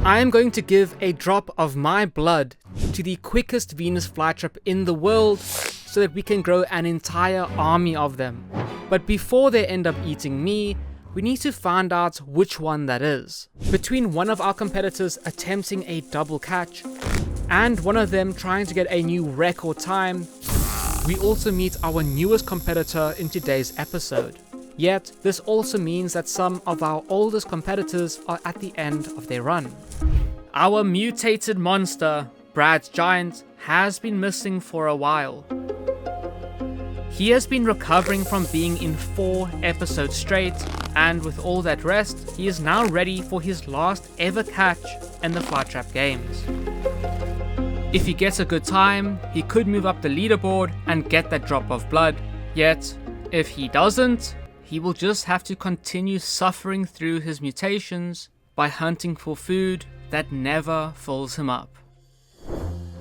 I am going to give a drop of my blood to the quickest Venus flytrap in the world so that we can grow an entire army of them. But before they end up eating me, we need to find out which one that is. Between one of our competitors attempting a double catch and one of them trying to get a new record time, we also meet our newest competitor in today's episode. Yet, this also means that some of our oldest competitors are at the end of their run. Our mutated monster, Brad's Giant, has been missing for a while. He has been recovering from being in 4 episodes straight, and with all that rest, he is now ready for his last ever catch in the Flytrap games. If he gets a good time, he could move up the leaderboard and get that drop of blood. Yet, if he doesn't, he will just have to continue suffering through his mutations by hunting for food that never fills him up.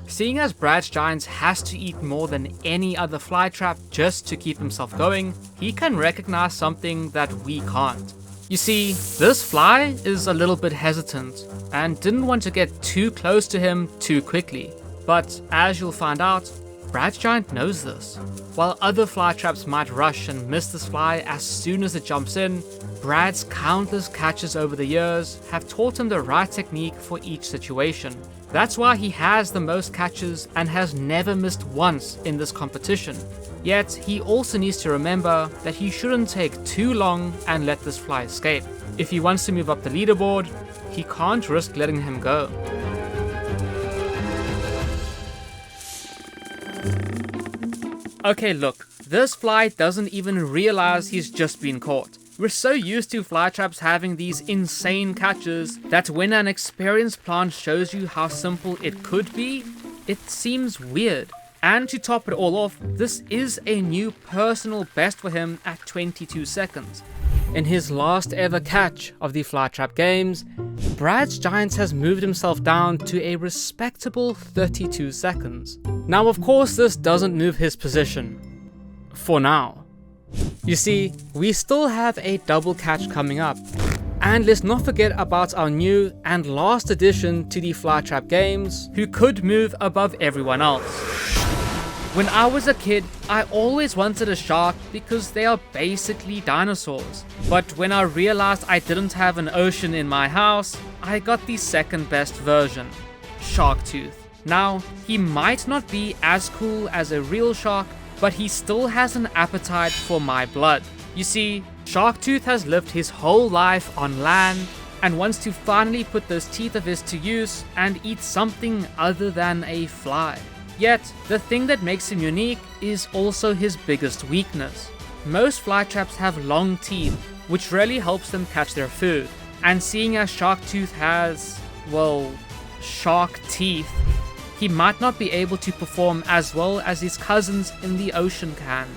Seeing as Brad's Giant has to eat more than any other flytrap just to keep himself going, he can recognize something that we can't. You see, this fly is a little bit hesitant and didn't want to get too close to him too quickly. But as you'll find out, Brad's Giant knows this. While other flytraps might rush and miss this fly as soon as it jumps in, Brad's countless catches over the years have taught him the right technique for each situation. That's why he has the most catches and has never missed once in this competition. Yet he also needs to remember that he shouldn't take too long and let this fly escape. If he wants to move up the leaderboard, he can't risk letting him go. Okay, look, this fly doesn't even realize he's just been caught. We're so used to flytraps having these insane catches that when an experienced plant shows you how simple it could be, it seems weird. And to top it all off, this is a new personal best for him at 22 seconds. In his last ever catch of the Flytrap games, Brad's Giant has moved himself down to a respectable 32 seconds. Now of course this doesn't move his position. For now. You see, we still have a double catch coming up. And let's not forget about our new and last addition to the Flytrap games, who could move above everyone else. When I was a kid, I always wanted a shark because they are basically dinosaurs. But when I realized I didn't have an ocean in my house, I got the second best version, Sharktooth. Now, he might not be as cool as a real shark, but he still has an appetite for my blood. You see, Sharktooth has lived his whole life on land and wants to finally put those teeth of his to use and eat something other than a fly. Yet, the thing that makes him unique is also his biggest weakness. Most flytraps have long teeth, which really helps them catch their food. And seeing as Sharktooth has, well, shark teeth, he might not be able to perform as well as his cousins in the ocean can.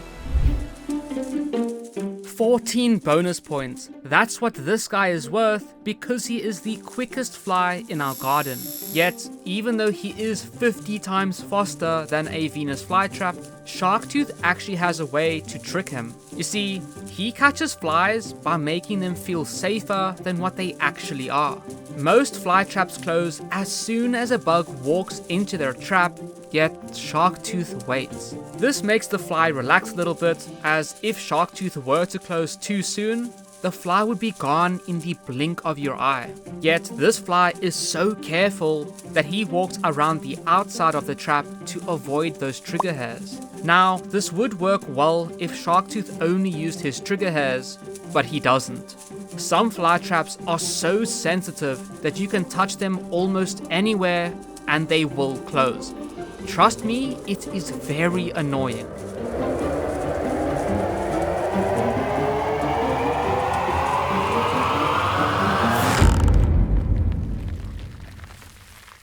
14 bonus points. That's what this guy is worth because he is the quickest fly in our garden. Yet, even though he is 50 times faster than a Venus flytrap, Sharktooth actually has a way to trick him. You see, he catches flies by making them feel safer than what they actually are. Most flytraps close as soon as a bug walks into their trap, yet Sharktooth waits. This makes the fly relax a little bit, as if Sharktooth were to close too soon, the fly would be gone in the blink of your eye. Yet this fly is so careful that he walks around the outside of the trap to avoid those trigger hairs. Now, this would work well if Sharktooth only used his trigger hairs, but he doesn't. Some fly traps are so sensitive that you can touch them almost anywhere and they will close. Trust me, it is very annoying.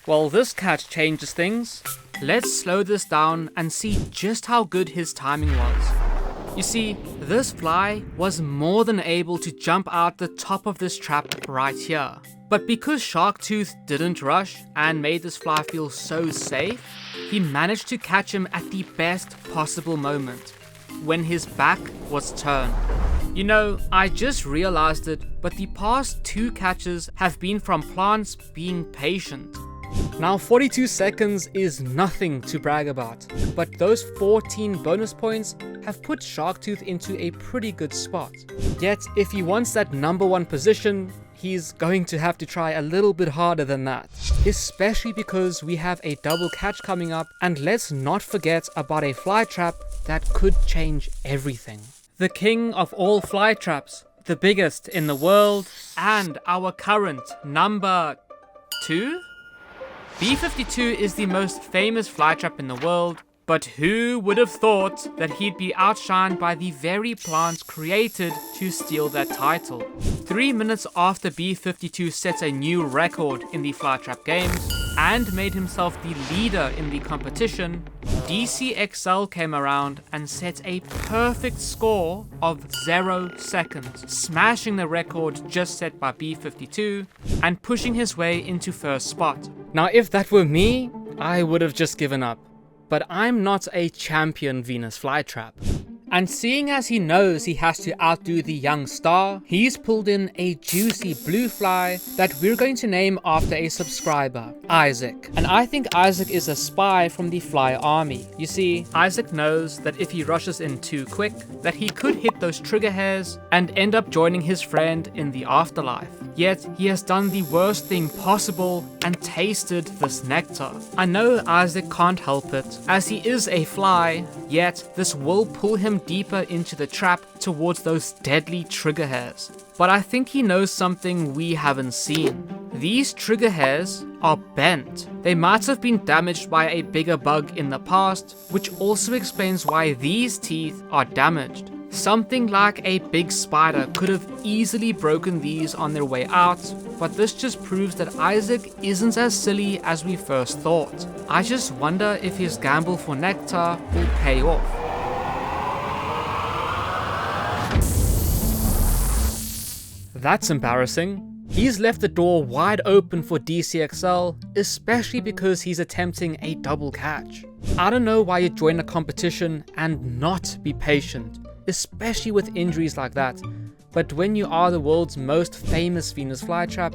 While this catch changes things, let's slow this down and see just how good his timing was. You see, this fly was more than able to jump out the top of this trap right here. But because Sharktooth didn't rush and made this fly feel so safe, he managed to catch him at the best possible moment, when his back was turned. You know, I just realized it, but the past 2 catches have been from plants being patient. Now 42 seconds is nothing to brag about, but those 14 bonus points have put Sharktooth into a pretty good spot. Yet if he wants that number 1 position, he's going to have to try a little bit harder than that. Especially because we have a double catch coming up, and let's not forget about a Flytrap that could change everything. The king of all Flytraps, the biggest in the world, and our current number 2? B52 is the most famous Flytrap in the world, but who would have thought that he'd be outshined by the very plants created to steal that title? 3 minutes after B52 sets a new record in the Flytrap games and made himself the leader in the competition, DCXL came around and set a perfect score of 0 seconds, smashing the record just set by B52 and pushing his way into first spot. Now if that were me, I would have just given up. But I'm not a champion Venus Flytrap. And seeing as he knows he has to outdo the young star, he's pulled in a juicy blue fly that we're going to name after a subscriber, Isaac. And I think Isaac is a spy from the fly army. You see, Isaac knows that if he rushes in too quick, that he could hit those trigger hairs and end up joining his friend in the afterlife. Yet he has done the worst thing possible and tasted this nectar. I know Isaac can't help it, as he is a fly, yet this will pull him deeper into the trap towards those deadly trigger hairs. But I think he knows something we haven't seen. These trigger hairs are bent. They might have been damaged by a bigger bug in the past, which also explains why these teeth are damaged. Something like a big spider could have easily broken these on their way out, but this just proves that Isaac isn't as silly as we first thought. I just wonder if his gamble for nectar will pay off. That's embarrassing. He's left the door wide open for DCXL, especially because he's attempting a double catch. I don't know why you join a competition and not be patient, especially with injuries like that, but when you are the world's most famous Venus Flytrap,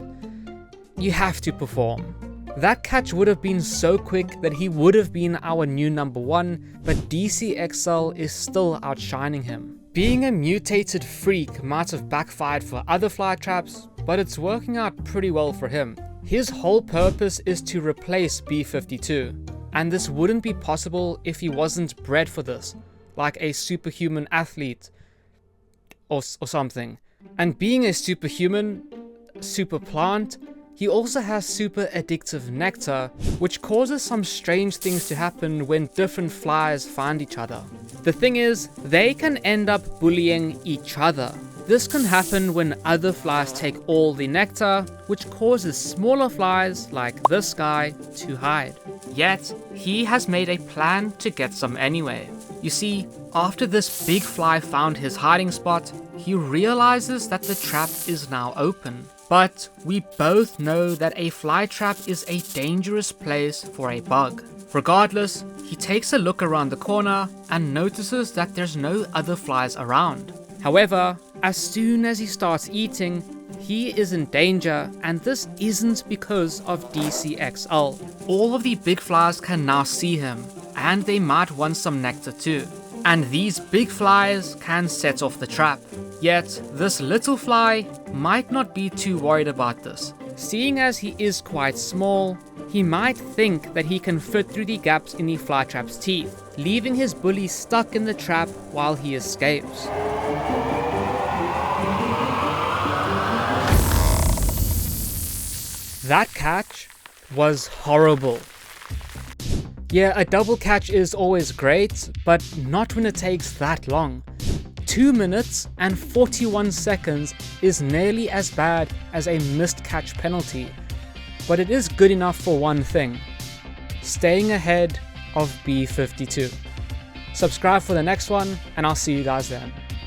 you have to perform. That catch would have been so quick that he would have been our new number 1, but DCXL is still outshining him. Being a mutated freak might have backfired for other Flytraps, but it's working out pretty well for him. His whole purpose is to replace B52, and this wouldn't be possible if he wasn't bred for this, like a superhuman athlete or something. And being a superhuman, super plant, he also has super addictive nectar, which causes some strange things to happen when different flies find each other. The thing is, they can end up bullying each other. This can happen when other flies take all the nectar, which causes smaller flies like this guy to hide. Yet, he has made a plan to get some anyway. You see, after this big fly found his hiding spot, he realizes that the trap is now open. But we both know that a fly trap is a dangerous place for a bug. Regardless, he takes a look around the corner and notices that there's no other flies around. However, as soon as he starts eating, he is in danger, and this isn't because of DCXL. All of the big flies can now see him, and they might want some nectar too. And these big flies can set off the trap. Yet, this little fly might not be too worried about this. Seeing as he is quite small, he might think that he can fit through the gaps in the Flytrap's teeth, leaving his bully stuck in the trap while he escapes. That catch was horrible. Yeah, a double catch is always great, but not when it takes that long. 2 minutes and 41 seconds is nearly as bad as a missed catch penalty, but it is good enough for one thing: staying ahead of B52. Subscribe for the next one, and I'll see you guys then.